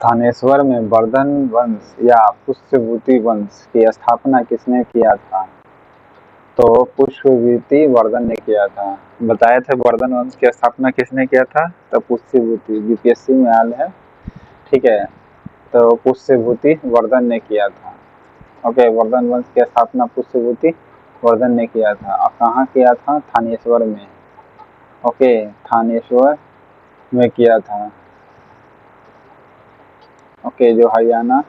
थानेश्वर में वर्धन वंश या पुष्यभूति वंश की स्थापना किसने किया था? तो पुष्यभूति वर्धन ने किया था। बताए थे वर्धन वंश की स्थापना किसने किया था? तो पुष्यभूति, बीपीएससी में आयल है, ठीक है। तो पुष्यभूति वर्धन ने किया था। ओके, वर्धन वंश की स्थापना पुष्यभूति वर्धन ने किया था। और कहाँ किया था? थानेश्वर में। ओके, थानेश्वर में किया था। ओके, जो हरियाणा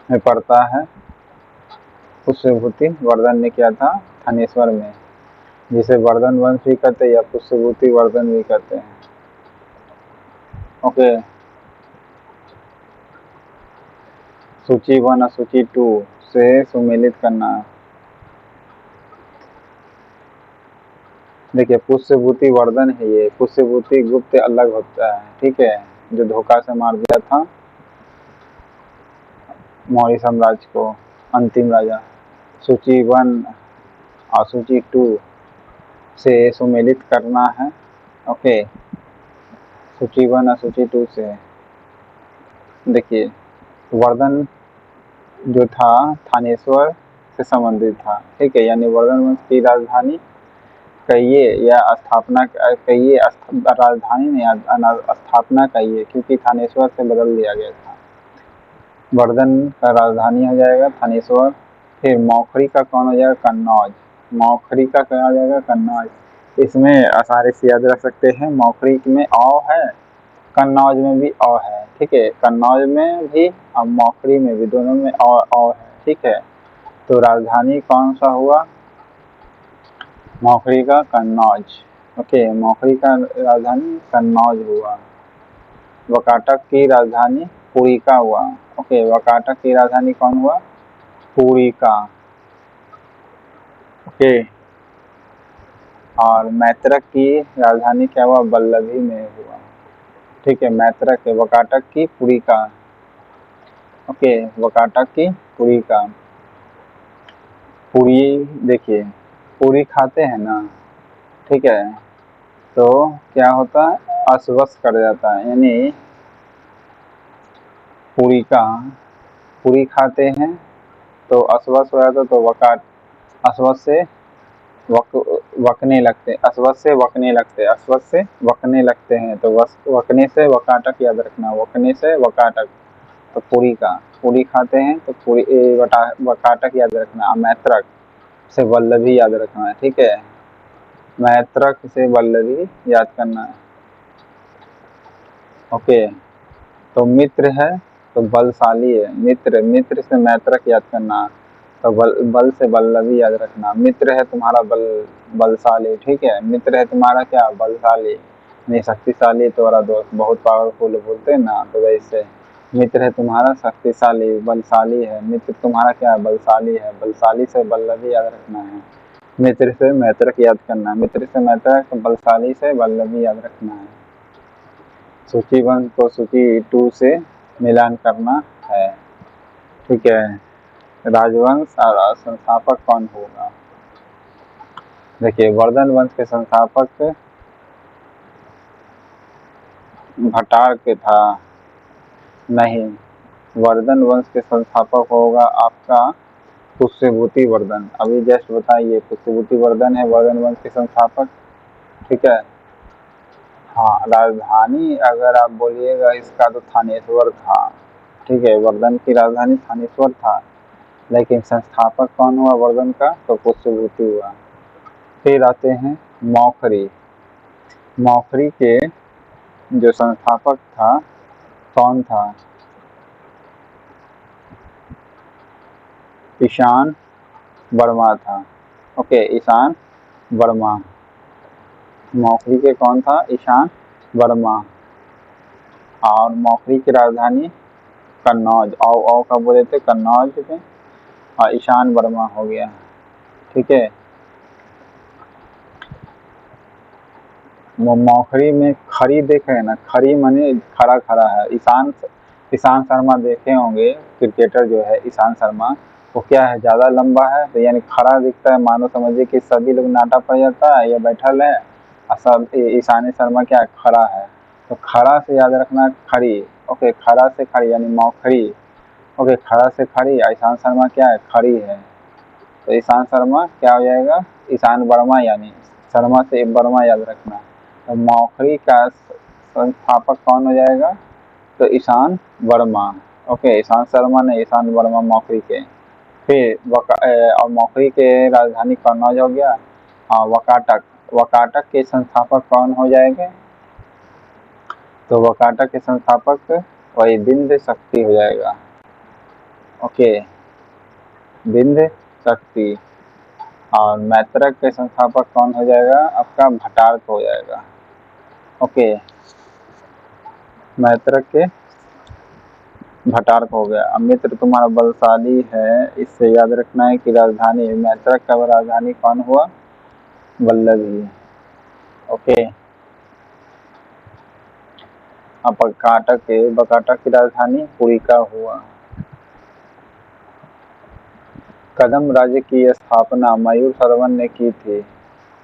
में पड़ता है। पुष्यभूति वर्धन ने किया था थानेश्वर में, जिसे वर्धन वंश भी कहते हैं या पुष्यभूति वर्धन भी कहते हैं। ओके, सूची 1 और सूची 2 से सुमेलित करना। देखिए, पुष्यभूति वर्धन है ये। पुष्यभूति गुप्त अलग होता है, ठीक है, जो धोखा से मार दिया था मौर्य साम्राज्य को, अंतिम राजा। सूची 1 और सूची 2 से सुमेलित करना है। ओके, सूची 1 और सूची 2 से देखिए, वर्धन जो था थानेश्वर से संबंधित था, ठीक है, यानी वर्धन वंश की राजधानी कहिए या स्थापना कहिए, राजधानी नहीं, स्थापना कहिए, क्योंकि थानेश्वर से बदल दिया गया था। वर्धन का राजधानी हो जाएगा थानेश्वर। फिर मौखरी का कौन हो जाएगा? कन्नौज। मौखरी का क्या हो जाएगा? कन्नौज। इसमें आसानी से याद रख सकते हैं, मौखरी में औ है, कन्नौज में भी औ है, ठीक है। कन्नौज में भी और मौखरी में भी, दोनों में औ है, ठीक है। तो राजधानी कौन सा हुआ? मौखरी का कन्नौज। ओके, मौखरी का राजधानी कन्नौज हुआ। वाकाटक की राजधानी पुरिका हुआ। ओके, वाकाटक की राजधानी कौन हुआ? पुरिका। ओके, और मैत्रक की राजधानी क्या हुआ? वल्लभी में हुआ, ठीक है। मैत्रक है, वाकाटक की पुरिका। ओके, वाकाटक की पुरिका। पूरी, देखिए, पूरी खाते हैं ना, ठीक है, तो क्या होता है? अस्वस्थ कर जाता है, यानी पुरिका, पूरी खाते हैं तो अस्वस्थ हो जाता, तो वकाट, अस्वस्थ से वकने लगते, अस्वस्थ से वकने लगते, अस्वस्थ से वकने लगते हैं, तो वकने से वकाटक याद रखना, वकने से वकाटक, तो पूरी का, पूरी खाते हैं तो पूरी वकाटक याद रखना। मैत्रक से वल्लभी याद रखना है, ठीक है। मैत्रक से वल्लभी याद करना है। ओके, तो मित्र है तो बलशाली है, मित्र, मित्र से मैत्रक याद करना, तो बल से वल्लभी याद रखना। मित्र है तुम्हारा बलशाली, ठीक है। मित्र है तुम्हारा क्या? बलशाली, नहीं शक्तिशाली, तुम्हारा दोस्त बहुत पावरफुल बोलते हैं ना, तो वैसे मित्र है तुम्हारा शक्तिशाली, बलशाली है। मित्र तुम्हारा क्या? बलशाली है, बलशाली से वल्लभी याद रखना है। मित्र से मैत्रक याद करना, मित्र से मैत्रक, बलशाली से वल्लभी याद रखना है। सूची 1 को सूची 2 से मिलान करना है, ठीक है। राजवंश और संस्थापक कौन होगा? देखिए, वर्धन वंश के संस्थापक भटार के था, नहीं, वर्धन वंश के संस्थापक होगा आपका पुष्यभूति वर्धन। अभी जस्ट बताइए, पुष्यभूति वर्धन है वर्धन वंश के संस्थापक, ठीक है। हाँ, राजधानी अगर आप बोलिएगा इसका तो थानेश्वर था, ठीक है, वर्धन की राजधानी थानेश्वर था, लेकिन संस्थापक कौन हुआ वर्धन का? तो पुष्यभूति हुआ। फिर आते हैं मौखरी। मौखरी के जो संस्थापक था कौन था? ईशान वर्मा था। ओके, ईशान वर्मा। मौखरी के कौन था? ईशान वर्मा। और मौखरी की राजधानी कन्नौज, औ का बोले थे कन्नौज में, और ईशान वर्मा हो गया, ठीक है। मौखरी में खरी देखे है ना, खरी माने खड़ा खड़ा है। ईशान शर्मा देखे होंगे, क्रिकेटर जो है ईशान शर्मा, वो क्या है? ज़्यादा लंबा है, तो यानी खड़ा दिखता है, मानो समझिए कि सभी लोग नाटा पड़ जाता है या बैठल है, और सब ईशान शर्मा क्या खड़ा है। तो खड़ा से याद रखना खड़ी, ओके, खड़ा से खड़ी यानी मौखरी, ओके, खड़ा से खड़ी, ईशान शर्मा क्या है, खड़ी है, तो ईशान शर्मा क्या हो जाएगा, ईशान वर्मा, यानी शर्मा से वर्मा याद रखना। तो मौखरी का संस्थापक कौन हो जाएगा, तो ईशान वर्मा, ओके, ईशान शर्मा ने ईशान वर्मा मौखरी के। फिर और मौखरी के राजधानी कन्नौज हो गया। हाँ, वकाटक, वकाटक के संस्थापक कौन हो जाएंगे, तो वकाटक के संस्थापक वही विंध्य शक्ति हो जाएगा, ओके, विंध्य शक्ति। और मैत्रक के संस्थापक कौन हो जाएगा, आपका भट्टारक हो जाएगा, ओके, मैत्रक के भट्टारक हो गया। अब मित्र तुम्हारा बलशाली है, इससे याद रखना है कि राजधानी मैत्रक का राजधानी कौन हुआ, वल्लभी, ओके। अब बकाटक की राजधानी पुरिका हुआ। कदम राज्य की स्थापना मयूर श्रवण ने की थी,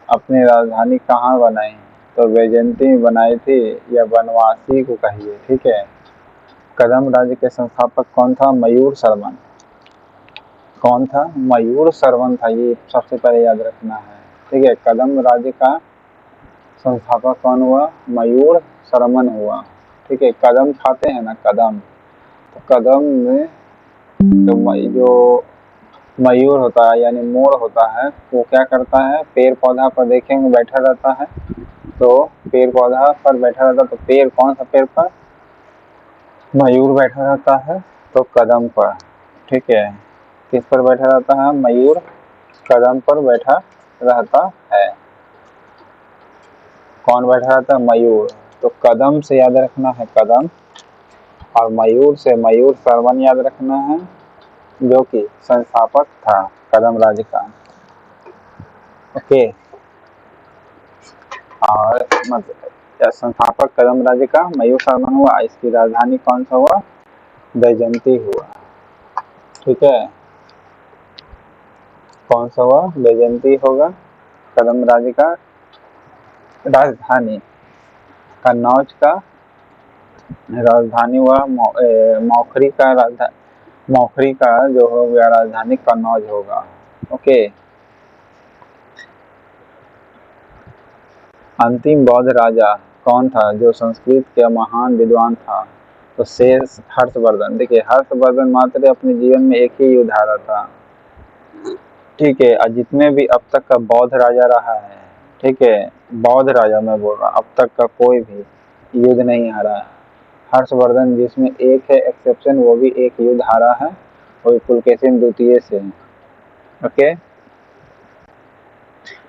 अपनी राजधानी कहाँ बनाई, तो वैजयंती में बनाई थी, या बनवासी को कहिए, ठीक है। कदम राज्य के संस्थापक कौन था, मयूर श्रवण, कौन था, मयूर श्रवण था, ये सबसे पहले याद रखना है, ठीक है। कदम राज्य का संस्थापक कौन हुआ, मयूर श्रवण हुआ, ठीक है। कदम खाते हैं ना, कदम, तो कदम में तो जो मयूर होता है यानी मोर होता है, वो क्या करता है, पेड़ पौधा पर देखेंगे बैठा रहता है, तो पेड़ पौधा पर बैठा रहता है, तो पेड़ कौन सा पेड़ पर, मयूर बैठा रहता है, तो कदम पर, ठीक है। किस पर बैठा रहता है, मयूर कदम पर बैठा रहता है, कौन बैठा रहता है, मयूर, तो कदम से याद रखना है कदम, और मयूर से मयूर श्रवण याद रखना है, जो कि संस्थापक था कदम राज्य का, ओके। और संस्थापक कदम राज्य का मयूर श्रवण हुआ, इसकी राजधानी कौन सा हुआ, बैजंती हुआ, ठीक है। कौन सा हुआ, बैजंती होगा कदम राज्य का राजधानी। कन्नौज का राजधानी हुआ मौखरी का राजधानी, मौखरी का जो हो गया राजधानी कन्नौज होगा, ओके। अंतिम बौद्ध राजा कौन था, जो संस्कृत के महान विद्वान था, तो शेष हर्षवर्धन। देखिए हर्षवर्धन मात्र अपने जीवन में एक ही युद्ध हारा था, ठीक है। और जितने भी अब तक का बौद्ध राजा रहा है, ठीक है, बौद्ध राजा मैं बोल रहा, अब तक का कोई भी युद्ध नहीं हारा है। हर्षवर्धन जिसमें एक है एक्सेप्शन, वो भी एक युद्ध हारा है, वो भी पुलकेशिन द्वितीय से, ओके,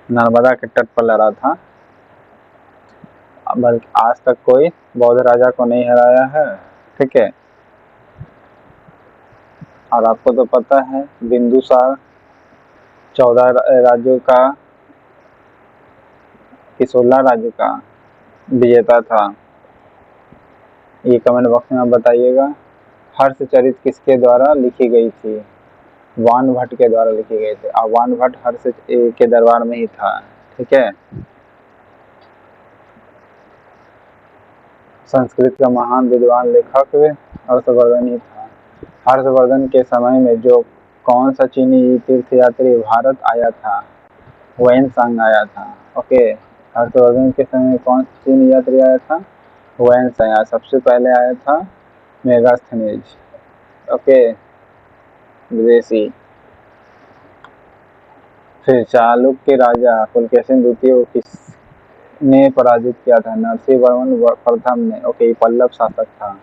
नर्मदा के तट पर लड़ा था, बल्कि आज तक कोई बौद्ध राजा को नहीं हराया है, ठीक है। और आपको तो पता है बिंदुसार 14 राज्यों का कि 16 राज्यों का विजेता था, ये कमेंट बॉक्स में आप बताइएगा। हर्षचरित किसके द्वारा लिखी गई थी, वान भट्ट के द्वारा लिखी गई थी, और वान भट्ट हर्ष के दरबार में ही था, ठीक है। संस्कृत का महान विद्वान लेखक हर्षवर्धन ही था। हर्षवर्धन के समय में जो कौन सा चीनी तीर्थयात्री भारत आया था, वैनसांग आया था, ओके। हर्षवर्धन के समय में कौन सा चीनी यात्री आया था, वैनसांग सबसे पहले आया था, मेगास्थनीज, ओके, विदेशी। फिर चालुक्य राजा पुलकेशिन द्वितीय को किसने पराजित किया था, नरसिंहवर्मन प्रथम ने, ओके, पल्लव शासक था,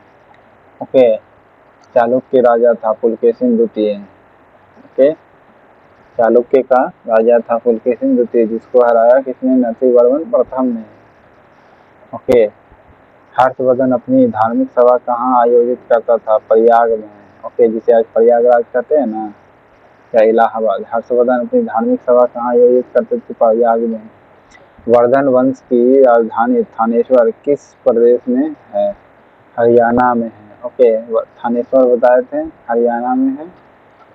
ओके। चालुक्य राजा था पुलकेशिन द्वितीय, ओके, चालुक्य का राजा था पुलकेशिन द्वितीय, जिसको हराया किसने, नरसिंहवर्मन प्रथम ने, ओके। हर्षवर्धन अपनी धार्मिक सभा कहाँ आयोजित करता था, प्रयाग में, ओके, जिसे आज प्रयागराज कहते हैं ना, या इलाहाबाद। हर्षवर्धन अपनी धार्मिक सभा कहाँ आयोजित करते थे, प्रयाग में। वर्धन वंश की राजधानी थानेश्वर किस प्रदेश में है, हरियाणा में है, ओके। थानेश्वर बताए थे हरियाणा में है,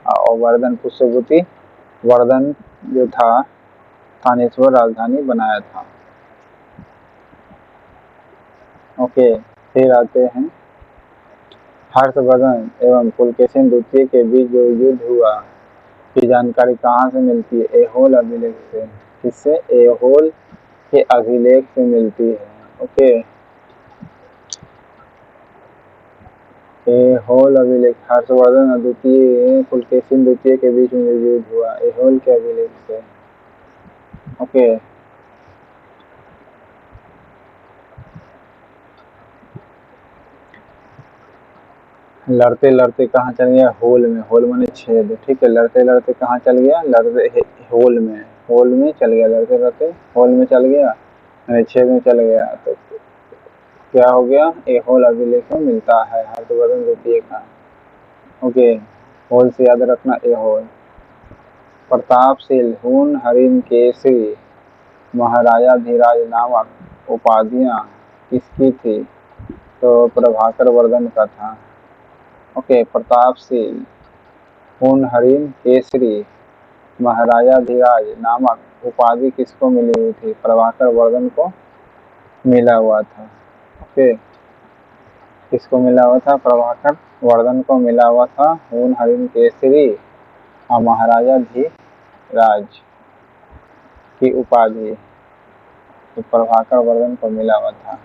और वर्धन पुष्यभूति वर्धन जो था थानेश्वर राजधानी बनाया था, ओके, फिर आते हैं हर्षवर्धन एवं पुलकेशिन द्वितीय के बीच जो युद्ध हुआ की जानकारी कहाँ से मिलती है? ऐहोल अभिलेख से। किससे? ऐहोल के अभिलेख से मिलती है। ओके, ऐहोल अभिलेख, हर्षवर्धन और द्वितीय पुलकेशिन द्वितीय के बीच में युद्ध हुआ, ऐहोल के अभिलेख से। ओके, लड़ते लड़ते कहाँ चल गया? होल में। होल माने छेद, ठीक है। लड़ते लड़ते कहाँ चल गया? होल में। होल में चल गया, लड़ते लड़ते होल में चल गया, यानी छेद में चल गया। तो क्या हो गया? ऐहोल अभिलेख में मिलता है हर्षवर्धन द्वितीय का। ओके, होल से याद रखना, ऐहोल। प्रतापशील, हून, हरिण, केसरी, महाराजाधिराज नामक उपाधियां किसकी थी? तो प्रभाकर वर्धन का था। ओके, प्रतापशील, हून, हरिण, केसरी, महाराजाधिराज नामक उपाधि किसको मिली हुई थी? प्रभाकर वर्धन को मिला हुआ था। ओके, किसको मिला हुआ था? प्रभाकर वर्धन को मिला हुआ था हून, हरिण, केसरी और महाराजाधिराज की उपाधि तो प्रभाकर वर्धन को मिला हुआ था।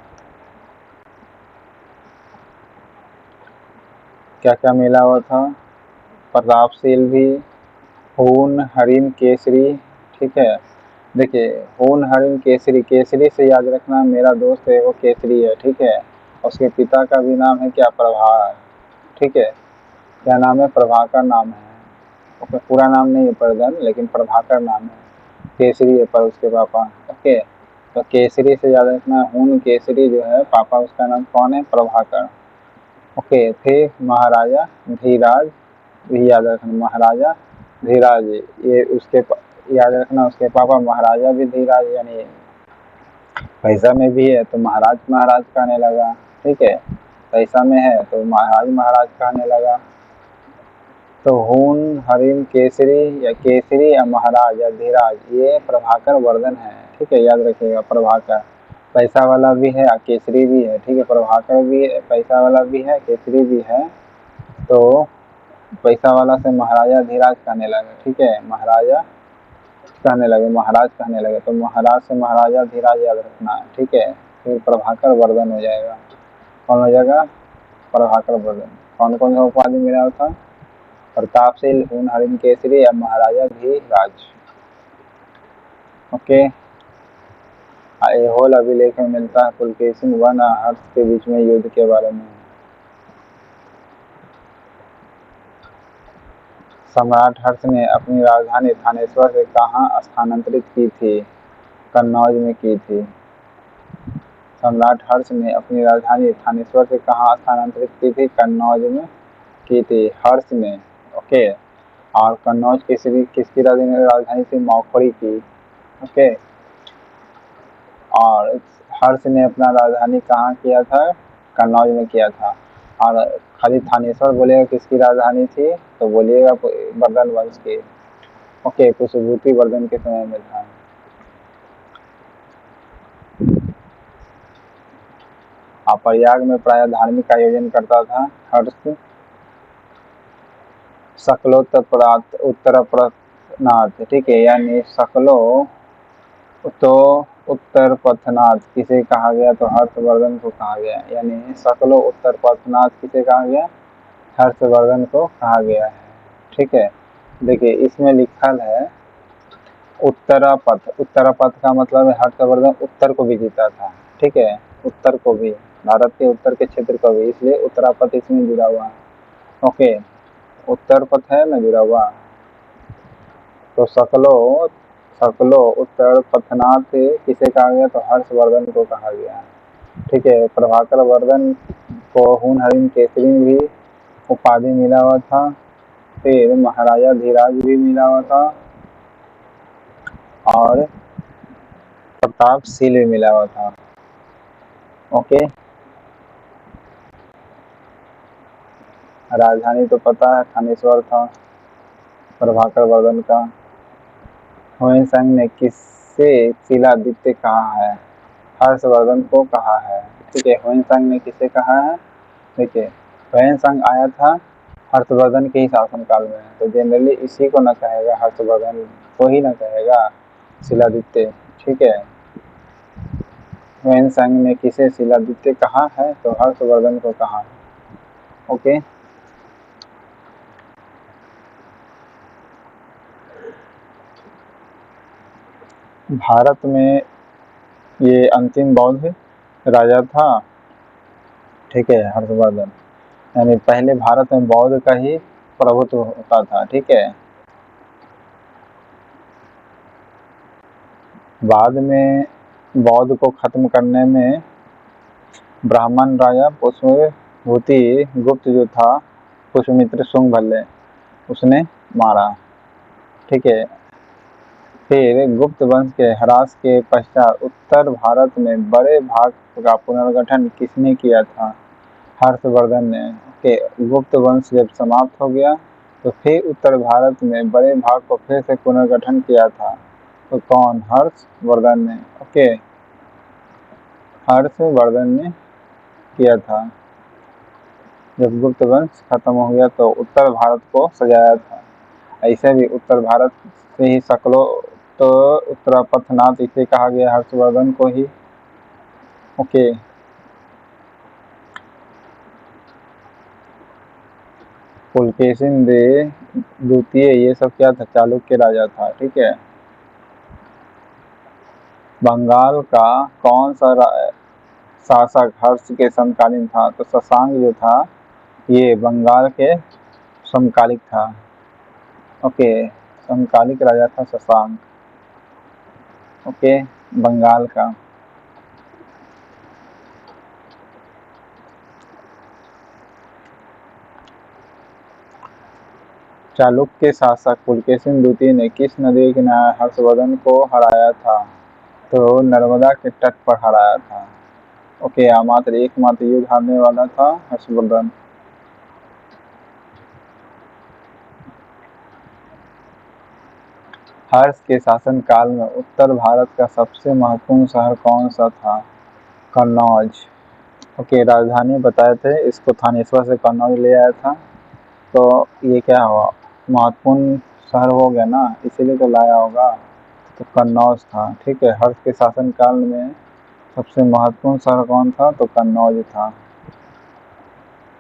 क्या क्या मिला हुआ था? प्रतापशील भी, हून, हरिण, केसरी, ठीक है। देखिए, हून, हरिण, केसरी, केसरी से याद रखना मेरा दोस्त है वो केसरी है, ठीक है। उसके पिता का भी नाम है क्या? प्रभार, ठीक है। क्या नाम है? प्रभाकर नाम है। ओके, पूरा नाम नहीं है प्रधन, लेकिन प्रभाकर नाम है। केसरी है पर उसके पापा। ओके, तो केसरी से याद रखना, हून केसरी जो है पापा उसका नाम कौन है? प्रभाकर। ओके, फिर महाराजा धीराज भी याद रखना, महाराजा धीराज, ये उसके याद रखना उसके पापा महाराजा भी धीराज, यानी पैसा में भी है तो महाराज महाराज कहने लगा, ठीक है। पैसा में है तो महाराज महाराज कहने लगा। तो हून, हरिण, केसरी या केसरी या महाराज या धीराज, ये प्रभाकर वर्धन है, ठीक है। याद रखिएगा, प्रभाकर पैसा वाला भी है और केसरी भी है, ठीक है। प्रभाकर भी पैसा वाला भी है, केसरी भी है। तो पैसा वाला से महाराजा धीराज कहने लगे, ठीक है। महाराजा कहने लगे, महाराज कहने लगे, तो महाराज से महाराजा धीराज याद रखना है, ठीक है। फिर प्रभाकर वर्धन हो जाएगा। कौन हो जाएगा? प्रभाकर वर्धन। कौन कौन सा उपाधि मिला था? प्रतापशील, हून, हरिण, केसरी या महाराजा धीराज। ओके, ऐहोल अभिलेख में मिलता है पुलकेशिन वन और हर्ष के बीच में युद्ध के बारे में। सम्राट हर्ष ने अपनी राजधानी थानेश्वर से कहाँ स्थानांतरित की थी? कन्नौज में की थी। सम्राट हर्ष ने अपनी राजधानी थानेश्वर से कहाँ स्थानांतरित की थी? कन्नौज में की थी, हर्ष ने। ओके, और कन्नौज किसकी राजधानी थी? मौखड़ी की। ओके, और हर्ष ने अपना राजधानी कहाँ किया था? कन्नौज में किया था। और खाली थानेश्वर बोलेगा किसकी राजधानी थी? तो बोलिएगा वर्धन वंश की। ओके, कुशभूति वर्धन के समय में था। प्रयाग में प्राय धार्मिक आयोजन करता था हर्ष। उत्तरपथनाथ, ठीक है, यानी सकलो तो उत्तरपथनाथ किसे कहा गया? तो हर्षवर्धन को कहा गया, यानी सकलो उत्तरपथनाथ किसे कहा गया? हर्षवर्धन को कहा गया है, ठीक है। देखिए, इसमें लिखल है उत्तरापथ। उत्तरापथ का मतलब है हर्षवर्धन उत्तर को भी जीता था, ठीक है। उत्तर को भी, भारत के उत्तर के क्षेत्र को भी, इसलिए उत्तरापथ इसमें जुड़ा हुआ है। ओके, उत्तर पथ है ना जुड़ा हुआ। तो सकलो उत्तर पथनाथ किसे कहा गया? तो हर्षवर्धन को कहा गया, ठीक है। प्रभाकर वर्धन को हून, हरिण, केसरी भी उपाधि मिला हुआ था। फिर महाराजा धीराज भी मिला हुआ था और प्रतापशील भी मिला हुआ था। ओके, राजधानी तो पता है थानेश्वर था प्रभाकर वर्धन का। हुएनसांग ने किससे शिलादित्य कहा है? हर्षवर्धन को कहा है, ठीक है। ह्वेनसांग ने किसे कहा है? देखिए, ह्वेनसांग आया था हर्षवर्धन के ही शासनकाल में, तो जनरली इसी को न कहेगा, हर्षवर्धन को ही न कहेगा शिलादित्य, ठीक है। ह्वेनसांग ने किसे शिलादित्य कहा है? तो हर्षवर्धन को कहा है। ओके, भारत में ये अंतिम बौद्ध राजा था, ठीक है, हर्षवर्धन। यानी पहले भारत में बौद्ध का ही प्रभुत्व होता था, ठीक है। बाद में बौद्ध को खत्म करने में ब्राह्मण राजा पुष्यभूति गुप्त जो था, पुष्यमित्र शुंग उसने मारा, ठीक है। फिर गुप्त वंश के ह्रास के पश्चात उत्तर भारत में बड़े भाग का पुनर्गठन किसने किया था? हर्षवर्धन ने। के गुप्त वंश जब समाप्त हो गया तो फिर उत्तर भारत में बड़े भाग को फिर से पुनर्गठन किया था, तो कौन? हर्षवर्धन ने। ओके, हर्षवर्धन ने किया था। जब गुप्त वंश खत्म हो गया तो उत्तर भारत को सजाया था। ऐसे भी उत्तर भारत से ही सकलों, तो उत्तरापथनाथ इसे कहा गया हर्षवर्धन को ही। ओके, पुलकेशिन द्वितीय ये सब क्या था? चालुक्य राजा था, ठीक है। बंगाल का कौन सा शासक हर्ष के समकालीन था? तो शशांक जो था ये बंगाल के समकालिक था। ओके, समकालिक राजा था शशांक। ओके, बंगाल का। चालुक्य शासक पुलकेशिन द्वितीय ने किस नदी के किनारे हर्षवर्धन को हराया था? तो नर्मदा के तट पर हराया था। ओके, मात्र एकमात्र युद्ध हारने वाला था हर्षवर्धन। हर्ष के शासनकाल में उत्तर भारत का सबसे महत्वपूर्ण शहर कौन सा था? कन्नौज। ओके, राजधानी बताए थे, इसको थानेश्वर से कन्नौज ले आया था, तो ये क्या हुआ? महत्वपूर्ण शहर हो गया ना, इसीलिए तो लाया होगा। तो कन्नौज था, ठीक है। हर्ष के शासनकाल में सबसे महत्वपूर्ण शहर कौन था? तो कन्नौज था।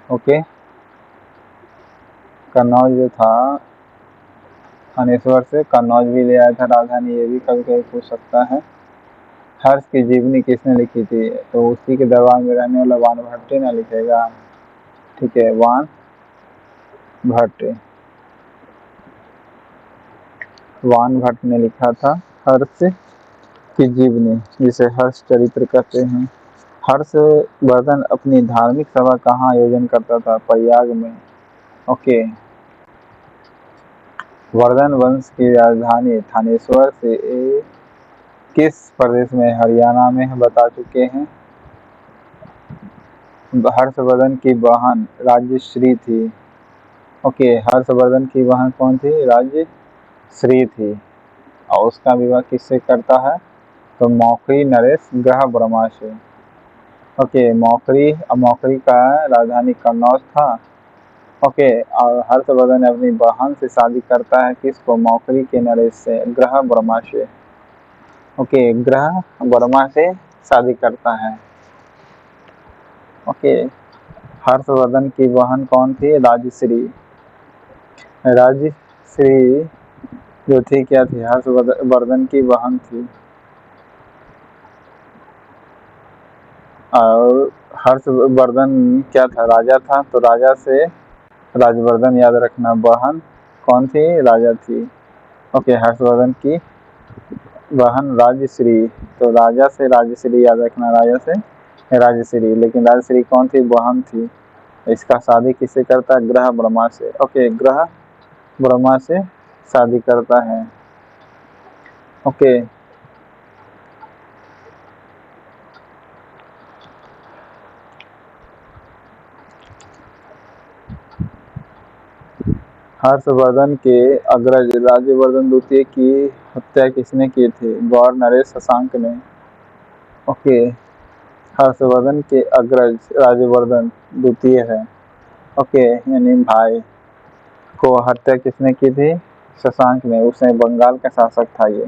ओके, कन्नौज जो था थानेश्वर से कन्नौज भी ले आया था राजधानी, ये भी कभी कभी पूछ सकता है। हर्ष की जीवनी किसने लिखी थी? तो उसी के दरबार में रहने वाला वानभट्ट ना लिखेगा, ठीक है, वानभट्ट ने लिखा था हर्ष की जीवनी, जिसे हर्ष चरित्र कहते हैं। हर्षवर्धन अपनी धार्मिक सभा कहाँ आयोजन करता था? प्रयाग में। ओके, वर्धन वंश की राजधानी थानेश्वर से किस प्रदेश में? हरियाणा में बता चुके हैं। हर्षवर्धन की बहन राजश्री थी। ओके, हर्षवर्धन की बहन कौन थी? राजश्री थी। और उसका विवाह किससे करता है? तो मौखरी नरेश ग्रह ब्रह्मा से। ओके, मौखरी का राजधानी कन्नौज था। ओके, और हर्षवर्धन अपनी बहन से शादी करता है किसको? मौखरी के नरेश से, ग्रह ब्रह्मा से। ओके, ग्रह ब्रह्मा से शादी करता है। ओके, हर्षवर्धन की बहन कौन थी? राजश्री जो थी क्या थी? हर्षवर्धन की बहन थी। और हर्षवर्धन क्या था? राजा था, तो राजा से राजवर्धन याद रखना, बहन कौन थी? राजा थी। ओके, हर्षवर्धन की बहन राजश्री, तो राजा से राजश्री याद रखना, राजा से राजश्री, लेकिन राजश्री कौन थी? बहन थी। इसका शादी किससे करता है? ग्रह ब्रह्मा से। ओके, ग्रह ब्रह्मा से शादी करता है। ओके, हर्षवर्धन के अग्रज राज्यवर्धन द्वितीय की हत्या किसने की थी? गौर नरेश शशांक ने। ओके, हर्षवर्धन के अग्रज राज्यवर्धन द्वितीय है। ओके, यानी भाई को हत्या किसने की थी? शशांक ने। उसने बंगाल का शासक था ये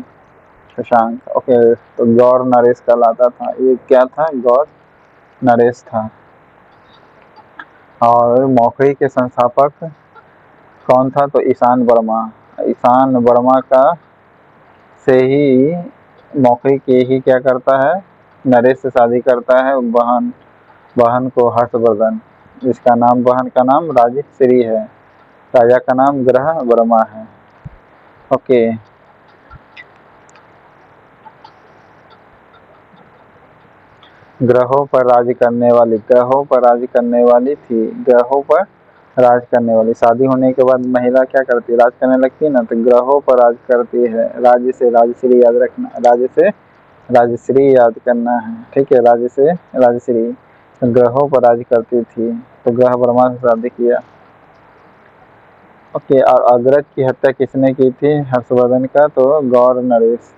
शशांक। ओके, तो गौर नरेश कहलाता था। ये क्या था? गौर नरेश था। और मौखरी के संस्थापक कौन था? तो ईशान वर्मा। ईशान वर्मा का से ही मौखरी के ही क्या करता है? नरेश से शादी करता है। बहन बहन को हर्षवर्धन, जिसका नाम बहन का नाम राजश्री है, राजा का नाम ग्रह वर्मा है। ओके, ग्रहों पर राज करने वाली, ग्रहों पर राज करने वाली थी, ग्रहों पर राज करने वाली। शादी होने के बाद महिला क्या करती है? राज करने लगती है ना, तो ग्रहों पर राज करती है। राज्य से राजश्री याद रखना, राज्य से राजश्री याद करना है, ठीक है। राज्य से राजश्री, तो ग्रहों पर राज करती थी, तो ग्रह वर्मा से शादी किया। ओके, और अग्रज की हत्या किसने की थी हर्षवर्धन का? तो गौर नरेश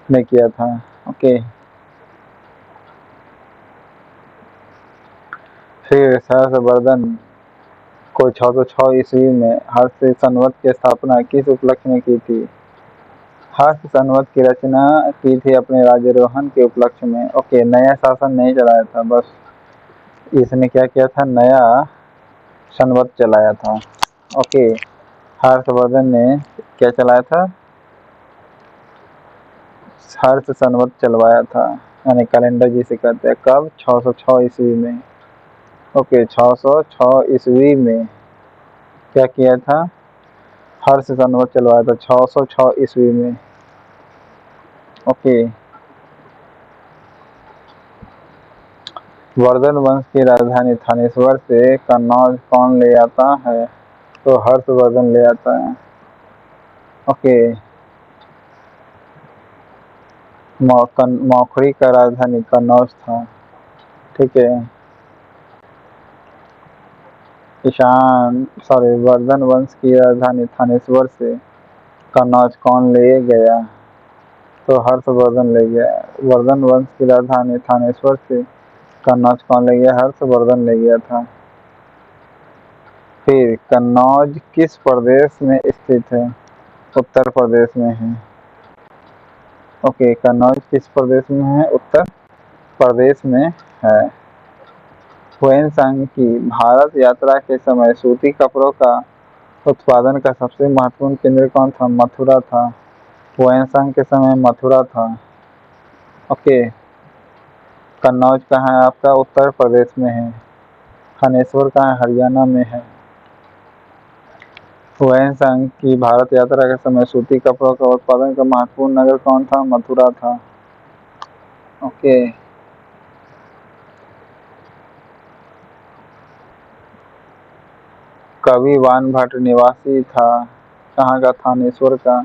ने किया था। ओके, फिर हर्षवर्धन को 606 ईस्वी में हर्ष संवत की स्थापना किस उपलक्ष्य में की थी? हर्ष संवत की रचना की थी अपने राज्यारोहण के उपलक्ष्य में। ओके, नया शासन नहीं चलाया था, बस इसने क्या किया था? नया संवत चलाया था। ओके, हर्षवर्धन ने क्या चलाया था? हर्ष संवत चलवाया था, यानी कैलेंडर जिसे कहते हैं। कब? 606 ईस्वी में। ओके, 606 ईस्वी में क्या किया था? हर्ष संवत चलवाया था 606 ईस्वी में। ओके, वर्धन वंश की राजधानी थानेश्वर से कन्नौज कौन ले आता है? तो हर्षवर्धन ले आता है। ओके, मौखरी का राजधानी कन्नौज था, ठीक है। वर्धन वंश की राजधानी थानेश्वर से कन्नौज कौन ले गया? तो हर्षवर्धन ले गया। वर्धन वंश की राजधानी थानेश्वर से कन्नौज कौन ले गया? हर्षवर्धन ले गया था। फिर कन्नौज किस प्रदेश में स्थित है? उत्तर प्रदेश में है। ओके, कन्नौज किस प्रदेश में है? उत्तर प्रदेश में है। हुएनसांग की भारत यात्रा के समय सूती कपड़ों का उत्पादन का सबसे महत्वपूर्ण केंद्र कौन था? मथुरा था। हुएनसांग के समय मथुरा था। ओके, कन्नौज कहाँ है आपका? उत्तर प्रदेश में है। थानेश्वर कहाँ है? हरियाणा में है। हुएनसांग की भारत यात्रा के समय सूती कपड़ों का उत्पादन का महत्वपूर्ण नगर कौन था? मथुरा था। ओके, कवि वानभट्ट निवासी था कहाँ का? थानेश्वर का।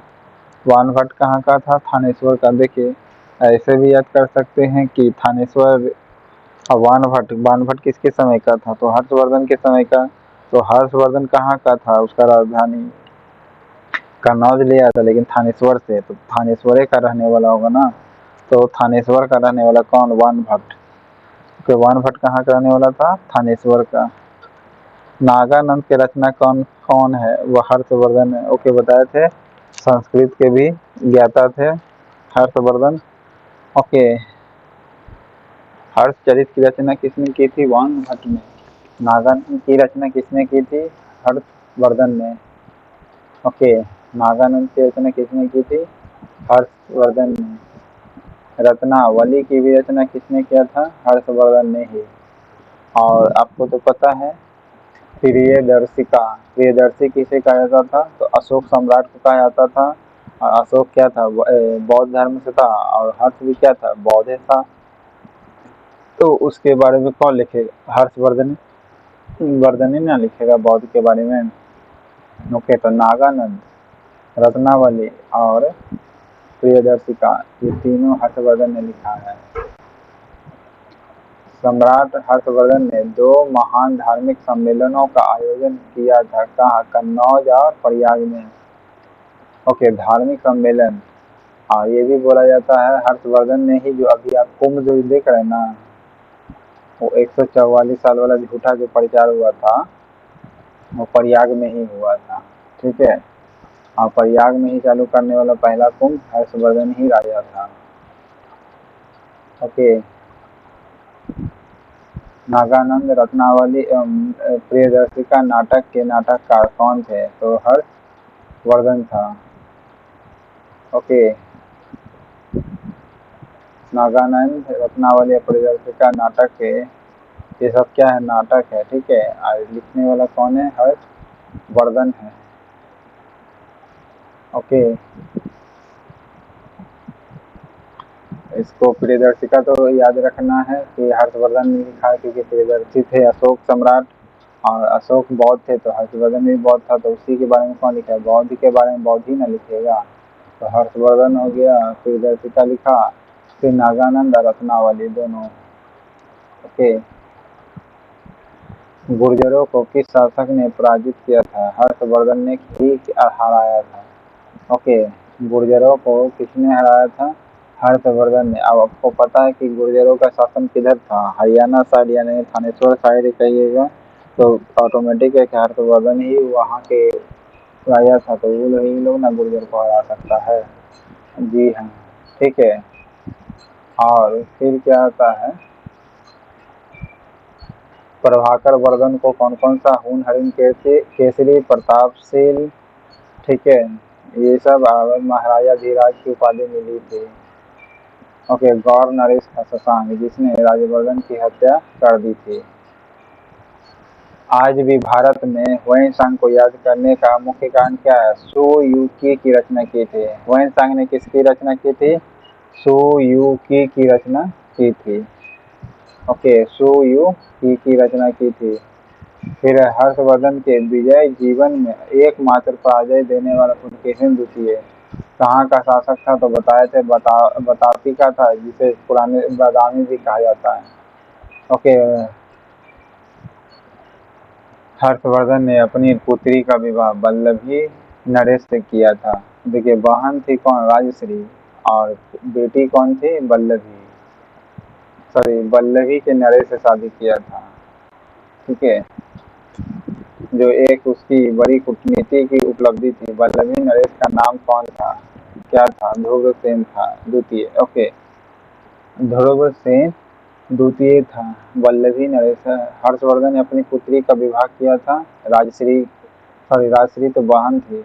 वानभट्ट कहाँ का था? थानेश्वर का। देखिए, ऐसे भी याद कर सकते हैं कि थानेश्वर। वानभट्ट, वानभट्ट किसके समय का था? तो हर्षवर्धन के समय का। तो हर्षवर्धन कहाँ का था? उसका राजधानी कन्नौज ले आया था, लेकिन थानेश्वर से, तो थानेश्वरे का रहने वाला होगा ना। तो थानेश्वर का रहने वाला कौन? वानभट्ट। तो वानभट्ट कहाँ का रहने वाला था? थानेश्वर का। नागानंद के रचना कौन कौन है? वह हर्षवर्धन है। ओके, बताए थे। संस्कृत के भी ज्ञाता थे हर्षवर्धन। ओके, हर्षचरित की रचना किसने की थी? वानभट्ट ने। नागानंद की रचना किसने की थी? हर्षवर्धन ने। ओके, नागानंद की रचना किसने की थी? हर्षवर्धन ने। रत्नावली की भी रचना किसने किया था? हर्षवर्धन ने ही। और आपको तो पता है, प्रियदर्शिका, प्रियदर्शी किसे कहा जाता था? तो अशोक सम्राट को कहा जाता था। और अशोक क्या था? बौद्ध धर्म से था। और हर्ष भी क्या था? बौद्ध था। तो उसके बारे में कौन लिखेगा? हर्षवर्धन वर्धन ही ना लिखेगा बौद्ध के बारे में। ओके, तो नागानंद, रत्नावली और प्रियदर्शिका, ये तीनों हर्षवर्धन ने लिखा है। सम्राट हर्षवर्धन ने 2 महान धार्मिक सम्मेलनों का आयोजन किया था। कहाँ? कन्नौज और प्रयाग में। ओके, धार्मिक सम्मेलन। हाँ, ये भी बोला जाता है हर्षवर्धन ने ही, जो अभी आप कुंभ जो देख रहे हैं ना, वो 144 साल वाला झूठा जो प्रचार हुआ था वो प्रयाग में ही हुआ था, ठीक है। और प्रयाग में ही चालू करने वाला पहला कुंभ हर्षवर्धन ही राजा था। ओके। नागानंद रत्नावली प्रियदर्शिका नाटक के नाटककार कौन थे? तो हर्षवर्धन था। ओके। नागानंद रत्नावली प्रियदर्शिका नाटक के, ये सब क्या है? नाटक है, ठीक है। और लिखने वाला कौन है? हर्षवर्धन है। ओके। इसको प्रियदर्शिका तो याद रखना है कि हर्षवर्धन ने लिखा है, क्योंकि प्रियदर्शी थे अशोक सम्राट और अशोक बौद्ध थे, तो हर्षवर्धन भी बौद्ध था, तो उसी के बारे में कौन लिखा है? बौद्ध के बारे में बौद्ध ही ना लिखेगा। तो हर्षवर्धन हो गया, प्रियदर्शिका लिखा, फिर नागानंद और रत्नावली दोनों। ओके। गुर्जरों को किस शासक ने पराजित किया था? हर्षवर्धन ने ही हराया था। ओके। गुर्जरों को किसने हराया था? हर्षवर्धन ने। अब आपको पता है कि गुर्जरों का शासन किधर था? हरियाणा साइड यानी थानेश्वर साइड कहिएगा तो ऑटोमेटिक है कि हर्षवर्धन ही वहाँ के राजा था, तो वो ही लोग ना गुर्जर को हरा सकता है। जी हाँ, ठीक है। और फिर क्या आता है? प्रभाकर वर्धन को कौन कौन सा हून हरिण केसरी प्रतापशील, ठीक है, ये सब महाराजा धीराज की उपाधि मिली थी। ओके। गौर नरेश शशांक जिसने राजवर्धन की हत्या कर दी थी। आज भी भारत में ह्वेन-त्सांग को याद करने का मुख्य कारण क्या है? सु यू की रचना की थी। ह्वेन-त्सांग ने किसकी रचना की थी? सु यू की रचना की थी। ओके। सु यू की रचना की थी। फिर हर्षवर्धन के विजय जीवन में एकमात्र पराजय देने वाला पुलकेशिन द्वितीय कहाँ का शासक था? तो बताए थे बताती का था, जिसे पुराने बादामी भी कहा जाता है। ओके। हर्षवर्धन ने अपनी पुत्री का विवाह वल्लभी नरेश से किया था। देखिए, बहन थी कौन? राजश्री, और बेटी कौन थी? वल्लभी। सॉरी, वल्लभी के नरेश से शादी किया था, ठीक है। जो एक उसकी बड़ी कूटनीति की उपलब्धि थी। वल्लभी नरेश का नाम कौन था? क्या था? ध्रुवसेन था द्वितीय। ओके। ध्रुवसेन द्वितीय था। वल्लभी नरेश। हर्षवर्धन ने अपनी पुत्री का विवाह किया था राजश्री, सॉरी राजश्री तो बहन थी,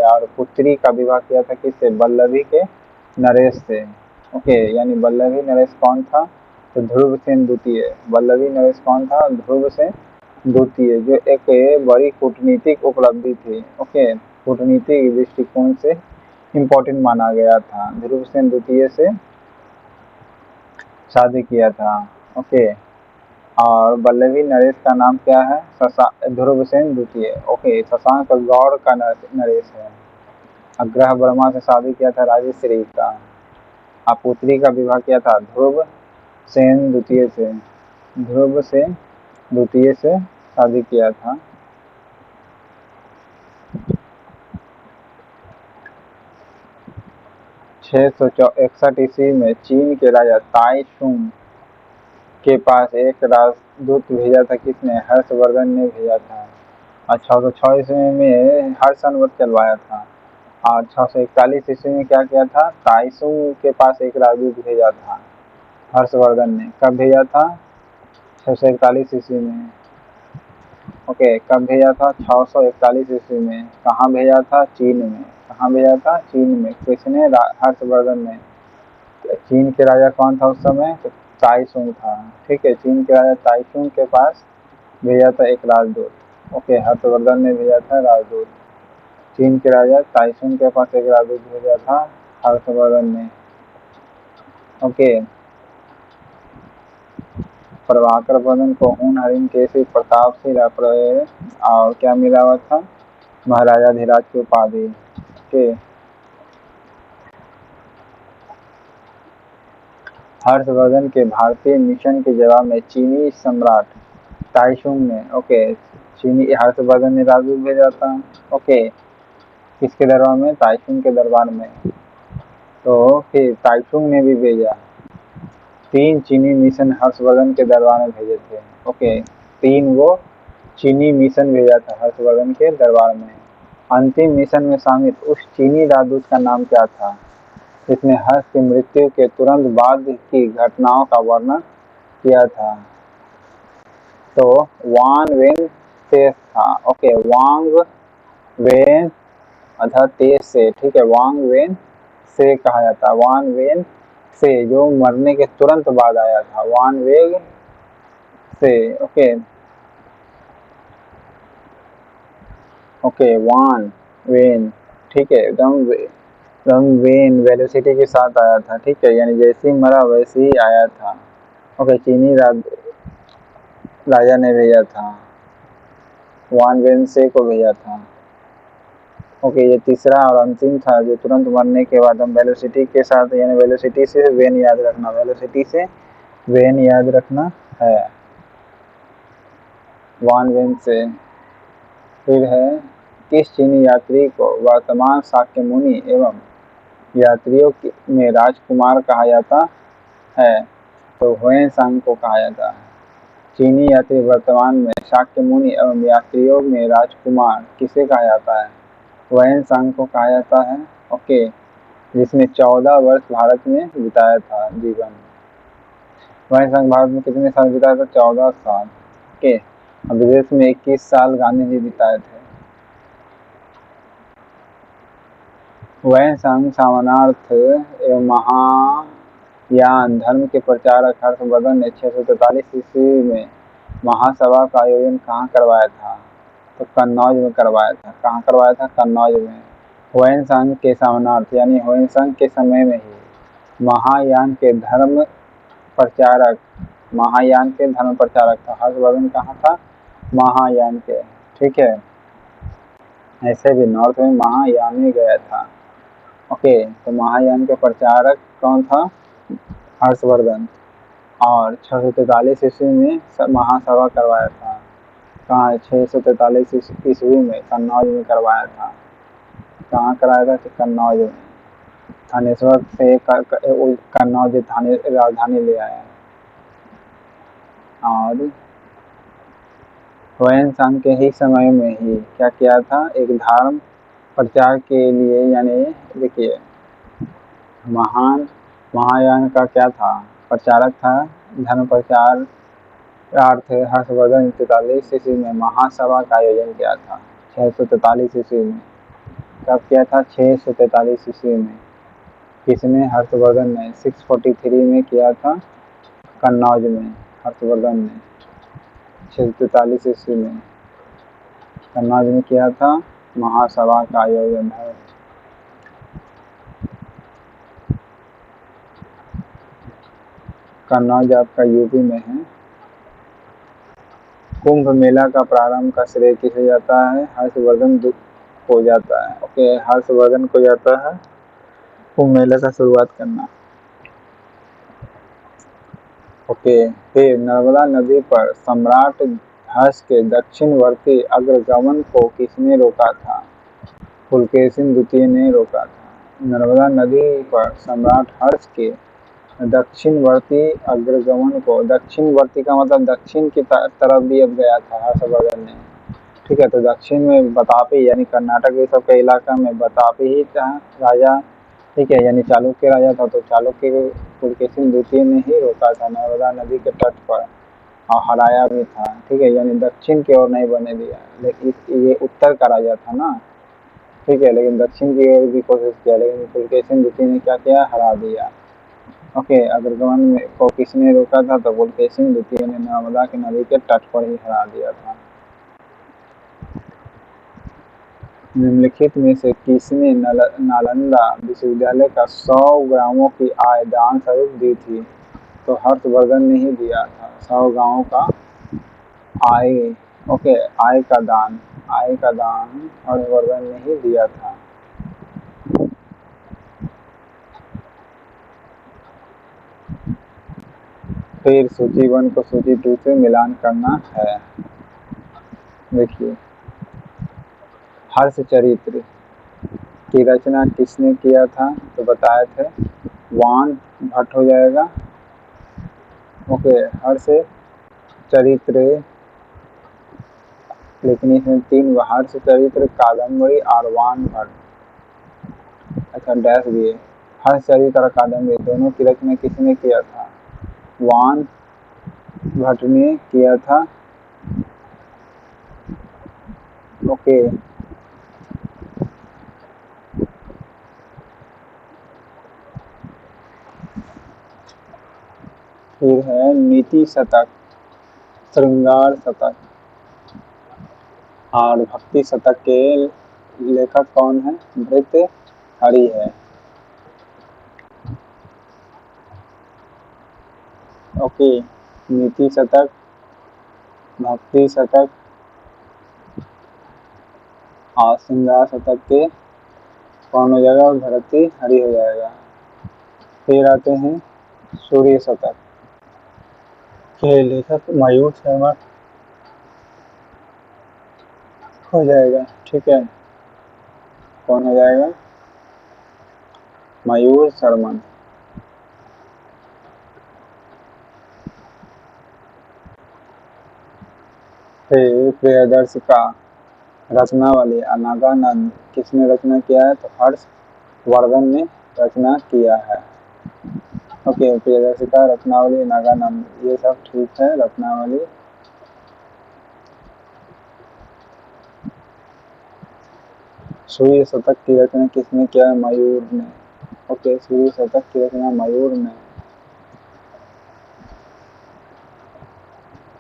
और पुत्री का विवाह किया था किससे? वल्लभी के नरेश से। ओके। यानी वल्लभी नरेश कौन था? तो ध्रुवसेन द्वितीय। वल्लभी नरेश कौन था? ध्रुवसेन द्वितीय, जो एक बड़ी कूटनीतिक उपलब्धि थी। ओके। कूटनीतिक दृष्टिकोण से इम्पोर्टेंट माना गया था। ध्रुवसेन द्वितीय से शादी किया था। ओके। और वल्लभी नरेश का नाम क्या है? ध्रुवसेन द्वितीय। ओके। शशांक गौड़ का नरेश है। अग्रह वर्मा से शादी किया था राजश्री का। पुत्री का विवाह किया था ध्रुवसेन द्वितीय से। ध्रुवसेन द्वितीय से शादी किया था। 661 ईस्वी में चीन के राजा ताई शुंग के पास एक राजदूत भेजा था। किसने? हर्षवर्धन ने भेजा था। और 606 ईस्वी में हर्षवर्धन चलवाया था। और 641 ईस्वी में क्या किया था? ताइसुंग के पास एक राजदूत भेजा था हर्षवर्धन ने। कब भेजा था? 641 ईस्वी में। ओके। कब भेजा था? 641 ईस्वी में। कहाँ भेजा था? चीन में। कहाँ भेजा था? चीन में। किसने? हर्षवर्धन ने। चीन के राजा कौन था उस समय? तो ताइसुंग था, ठीक है। चीन के राजा ताइसुंग के पास भेजा था एक राजदूत। ओके। हर्षवर्धन ने भेजा था राजदूत। चीन के राजा ताइसुंग के पास एक राजदूत भेजा था हर्षवर्धन ने। ओके। प्रभाकर वर्धन को हून हरिण केसरी प्रतापशील और क्या मिला हुआ था? महाराजा धीराज की उपाधि। ओके। हर्षवर्धन के भारतीय मिशन के जवाब में चीनी सम्राट ताइशुंग ने, ओके, चीनी हर्षवर्धन ने राजदूत भेजा था। ओके। किसके दरबार में? ताइशुंग के दरबार में। तो फिर ताइशुंग ने भी भेजा। 3 चीनी मिशन हर्षवर्धन के दरबार में भेजे थे। ओके, 3 वो चीनी मिशन भेजा था हर्षवर्धन के दरबार में। अंतिम मिशन में शामिल उस चीनी राजदूत का नाम क्या था जिसने हर्ष की मृत्यु के तुरंत बाद की घटनाओं का वर्णन किया था? तो वांग वेन से था। ओके, वांग वेन अर्थात तेज से, ठीक है, वांग वेन से कहा जाता है। वांग वेन से जो मरने के तुरंत बाद आया था, वान वेग से। ओके ओके, वान वेन, ठीक है, रम वेन वेलोसिटी के साथ आया था, ठीक है, यानी जैसे ही मरा वैसे ही आया था। ओके, चीनी राजा ने भेजा था, वान वेन से को भेजा था। ओके, ये तीसरा और अंतिम था जो तुरंत मरने के बाद हम वेलोसिटी के साथ, यानी वेलोसिटी से वेन याद रखना, वेलोसिटी से वेन याद रखना है, वान वेन से। फिर है, किस चीनी यात्री को वर्तमान शाक्य मुनि एवं यात्रियों में राजकुमार कहा जाता है? तो हुएनसांग को कहा जाता है। चीनी यात्री वर्तमान में शाक्य मुनि एवं यात्रियों में राजकुमार किसे कहा जाता है? हुएनसांग को कहा जाता है। ओके, जिसने 14 वर्ष भारत में बिताया था जीवन। हुएनसांग भारत में कितने साल बिताया था? 14 साल। ओके, विदेश में 21 साल गांधी जी बिताए थे। हुएनसांग सामर्थ्य एवं महायान धर्म के प्रचारक हर्षवर्धन ने 643 ईस्वी में महासभा का आयोजन कहाँ करवाया था? तो कन्नौज में करवाया था। कहाँ करवाया था? कन्नौज में। हुएनसांग के सामर्थ्य यानी हुएनसांग के समय में ही महायान के धर्म प्रचारक था हर्षवर्धन। कहाँ था? महायान के, ठीक है, ऐसे भी नॉर्थ में महायान ही गया था। ओके, तो महायान के प्रचारक कौन था? हर्षवर्धन। और 643 ईस्वी में महासभा करवाया था। कहाँ? 643 ईस्वी में कन्नौज में करवाया था। कहाँ कराया था? तो कन्नौज में। थानेश्वर से कन्नौज राजधानी ले आया। और हुएनसांग के ही समय में ही क्या किया था? एक धर्म प्रचार के लिए, यानी देखिए, महायान का क्या था? प्रचारक था, धर्म प्रचार हर्षवर्धन 43 ईस्वी में महासभा का आयोजन किया था। 643 ईस्वी में। कब किया था? 643 ईस्वी में। किसने? हर्षवर्धन ने। 643 में किया था कन्नौज में, हर्षवर्धन ने। 643 ईस्वी में कन्नौज में किया था महासभा का आयोजन है। कन्नौज आपका यूपी में है। कुंभ मेला का प्रारंभ का श्रेय किसे जाता है? हर्षवर्धन को जाता है। ओके, हर्षवर्धन को जाता है कुंभ मेले का शुरुआत करना। ओके, फिर नर्मदा नदी पर सम्राट हर्ष के दक्षिणवर्ती अग्रगमन को किसने रोका था? पुलकेशिन द्वितीय ने रोका था। नर्मदा नदी पर सम्राट हर्ष के दक्षिणवर्ती अग्रगमन को, दक्षिणवर्ती का मतलब दक्षिण की तरफ भी अब गया था हर्षवर्धन ने, ठीक है, तो दक्षिण में बतापी यानी कर्नाटक ये सब के इलाका में बतापी ही था राजा, ठीक है, यानी चालुक्य राजा था। तो चालुक्य पुलकेशिन द्वितीय ने ही रोका था नर्मदा नदी के तट पर और हराया भी था, ठीक है, यानी दक्षिण की ओर नहीं बने दिया। लेकिन ये उत्तर का राजा था ना, ठीक है, लेकिन दक्षिण की ओर भी कोशिश किया, लेकिन पुलकेशिन द्वितीय ने क्या किया? हरा दिया। ओके, अग्रगमन में को किसने रोका था? तो पुलकेशिन द्वितीय ने नर्मदा की नदी के तट पर ही हरा दिया था। निम्नलिखित में से किसने नालंदा विश्वविद्यालय का 100 ग्रामों की आय दान स्वरूप दी थी? तो हर्षवर्धन ने ही दिया था 100 गांवों का आय। ओके, आय का दान हर्षवर्धन ने ही दिया था। फिर सूची 1 को सूची 2 से मिलान करना है। देखिए, हर्ष चरित्र की रचना किसने किया था? तो बताए थे वान भट्ट हो जाएगा। ओके, हर्ष चरित्र, लेकिन इसमें 3 हर्ष चरित्र, कादम्बरी और वान भट्ट, अच्छा डैश भी है। हर्ष चरित्र और कादम्बरी दोनों की रचना किसने किया था? वान भट्ट ने किया था। ओके, फिर है नीति शतक, श्रृंगार शतक और भक्ति शतक के लेखक कौन है? भर्तृहरि है। ओके, नीति शतक, भक्ति शतक और श्रृंगार शतक के कौन हो जाएगा? भर्तृहरि हो जाएगा। फिर आते हैं सूर्य शतक के लेखक मयूर शर्मा हो जाएगा। ठीक है, कौन हो जाएगा? मयूर शर्मा। फिर प्रियदर्शिका रचनावली नागानंद किसने रचना किया है? तो हर्षवर्धन ने रचना किया है। ओके, प्रियदर्शिका, रत्नावली, नागानंद, ये सब ठीक है। रत्नावली, सूर्य शतक की रचना किसने किया है? मयूर ने। ओके, सूर्य शतक की रचना मयूर ने।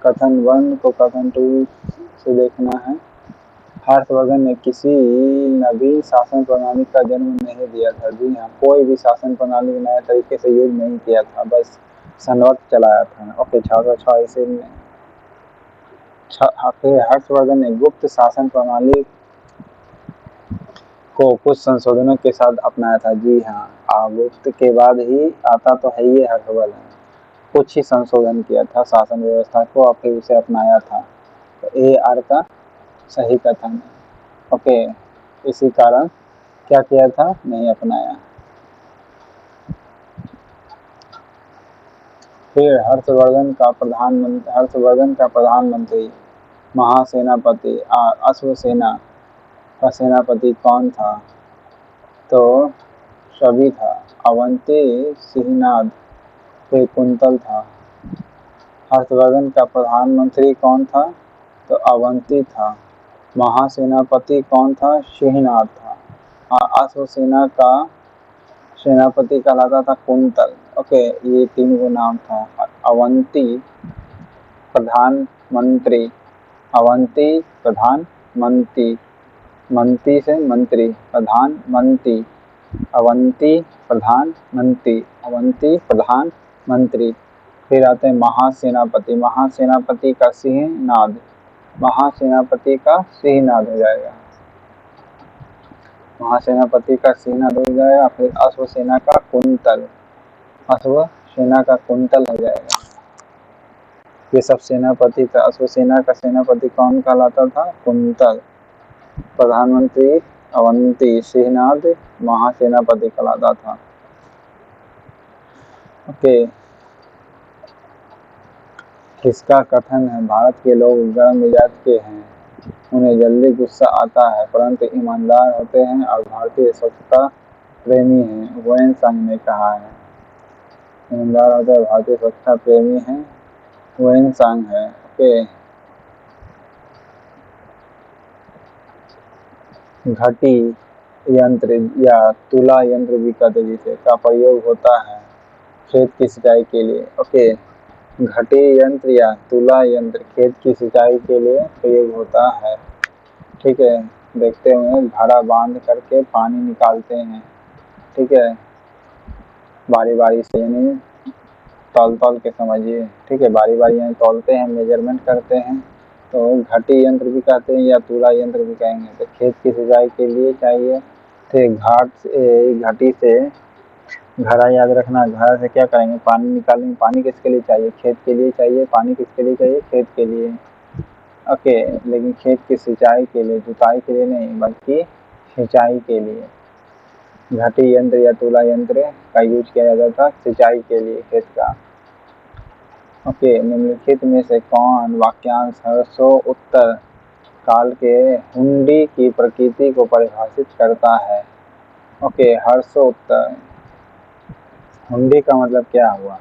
कथन 1 को कथन 2 से देखना है। हर्षवर्धन ने किसी नवीन शासन प्रणाली का जन्म नहीं दिया था। जी हाँ, कोई भी शासन प्रणाली नए तरीके से यूज नहीं किया था, बस संवर्त चलाया था। ओके, 606 ईस्वी में। फिर हर्षवर्धन ने गुप्त शासन प्रणाली को कुछ संशोधनों के साथ अपनाया था। जी हाँ, गुप्त के बाद ही आता तो है ये हर्षवर्धन, कुछ ही संशोधन किया था शासन व्यवस्था को और फिर उसे अपनाया था। तो ए आर का सही कथन है। ओके, इसी कारण क्या किया था? नहीं अपनाया। फिर हर्षवर्धन का प्रधानमंत्री, महासेनापति और अश्वसेना का सेनापति कौन था? तो सभी था। अवंती, सिंहनाद, फिर कुंतल था। हर्षवर्धन का प्रधानमंत्री कौन था? तो अवंती था। महासेनापति कौन था? सिंहनाद था। और अश्वसेना का सेनापति कहलाता था कुंतल। ओके, ये 3 को नाम था। अवंती प्रधानमंत्री, अवंती प्रधानमंत्री, मंत्री से मंत्री, प्रधानमंत्री, अवंती प्रधानमंत्री, अवंती प्रधानमंत्री। फिर आते हैं महासेनापति, महासेनापति का सिंहनाद, महासेनापति का सिंहनाद हो जाएगा। महासेनापति का सिंहनाद हो जाएगा। फिर अश्वसेना का कुंतल, अश्वसेना का कुंतल हो जाएगा। ये सब सेनापति था। अश्वसेना का सेनापति कौन कहलाता था? कुंतल। प्रधानमंत्री अवंती, सिंहनाद, महासेनापति कहलाता था। ओके, किसका कथन है? भारत के लोग गर्म मिजाज के हैं, उन्हें जल्दी गुस्सा आता है, परंतु ईमानदार होते हैं और भारतीय स्वच्छता प्रेमी हैं, वेन सांग ने कहा है। ईमानदार होते हैं, भारतीय स्वच्छता प्रेमी हैं, वेन सांग है। ओके, घटी यंत्र या तुला यंत्र भी कहते जिसे का प्रयोग होता है खेत की सिंचाई के लिए। ओके, घटी यंत्र या तुला यंत्र खेत की सिंचाई के लिए प्रयोग होता है। ठीक है, देखते हुए घड़ा बांध करके पानी निकालते हैं। ठीक है, बारी बारी से, यानी तौल के समझिए। ठीक है, बारी बारी यानी तौलते हैं, मेजरमेंट करते हैं। तो घटी यंत्र भी कहते हैं या तुला यंत्र भी कहेंगे। तो खेत की सिंचाई के लिए चाहिए थे घटी से घड़ा, याद रखना, घड़ा से क्या करेंगे? पानी निकालेंगे। पानी किसके लिए चाहिए? खेत के लिए चाहिए। पानी किसके लिए चाहिए? खेत के लिए। ओके, लेकिन खेत की सिंचाई के लिए, जुताई के लिए नहीं, बल्कि सिंचाई के लिए घटी यंत्र या तुला यंत्र का यूज किया जाता था सिंचाई के लिए खेत का। ओके, निम्नलिखित में से कौन वाक्यांश हर्षो उत्तर काल के हुंडी की प्रकृति को परिभाषित करता है? ओके, हर्षो उत्तर, हुंडी का मतलब क्या हुआ?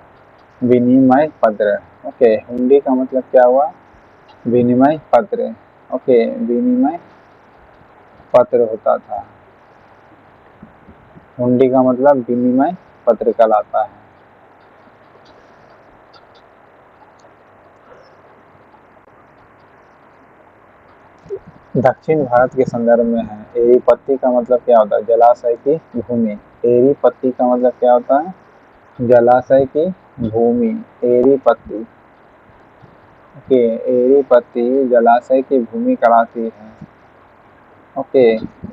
विनिमय पत्र। ओके, हुंडी का मतलब क्या हुआ? विनिमय पत्र। ओके, विनिमय पत्र होता था। हुंडी का मतलब विनिमय पत्र कहलाता है। दक्षिण भारत के संदर्भ में है। एरीपत्ती का मतलब क्या होता है? जलाशय की भूमि। एरीपत्ती का मतलब क्या होता है? जलाशय की भूमि। एरीपत्ती। ओके, एरीपत्ती जलाशय की भूमि कहलाती है। ओके,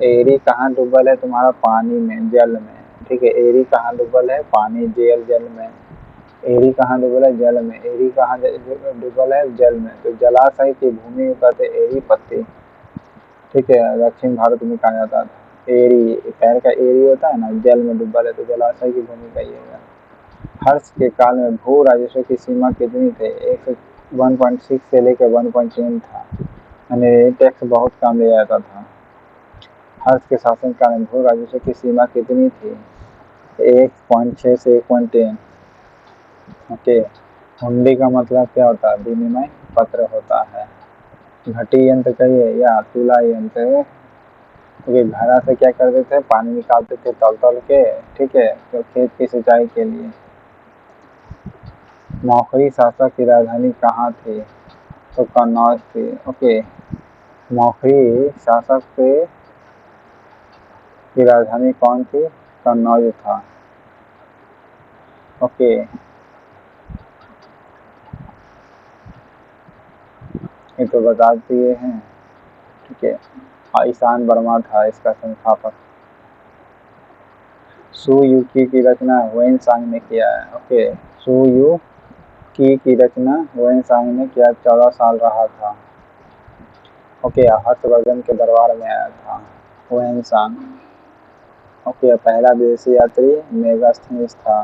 एरी कहाँ डूबल है? तुम्हारा पानी में, जल में। ठीक है, एरी कहाँ डूबल है? पानी, जल में। एरी कहाँ डूबल है? जल में। एरी कहाँ डूबल है? जल में। तो जलाशय की भूमि को कहते एरीपत्ती। ठीक है, दक्षिण भारत में कहा जाता था। एरी, पैर का एरी होता है ना, जल में डूबल है तो जलाशय की भूमि कहिएगा। हर्ष के काल में भू राजस्व की सीमा कितनी थे? 1.6 से लेकर 1.10 था, यानी टैक्स बहुत कम लिया जाता था। हर्ष के शासन काल में भू राजस्व की सीमा कितनी थी? 1.6 से 1.10। ओके, हुंडी का मतलब क्या होता है? विनिमय पत्र होता है। घटी यंत्र कहिए या तुला यंत्र। क्योंकि घड़ा से क्या करते थे? पानी निकालते थे तल तल के। ठीक है, तो खेत की सिंचाई के लिए। मौखरी शासक की राजधानी कहाँ थी? तो कन्नौज थी। ओके, मौखरी शासक की राजधानी कौन थी? कन्नौज था। ओके, ये तो बता दिए हैं। ठीक है, ईशान वर्मा था इसका संस्थापक। सुयुकी की रचना ह्वेन-सांग ने किया है। ओके, सुयुकी की रचना ह्वेन-सांग ने किया, 14 साल रहा था। ओके, हर्षवर्धन के दरबार में आया था ह्वेन-सांग। ओके, पहला विदेशी यात्री मेगास्थनीज था।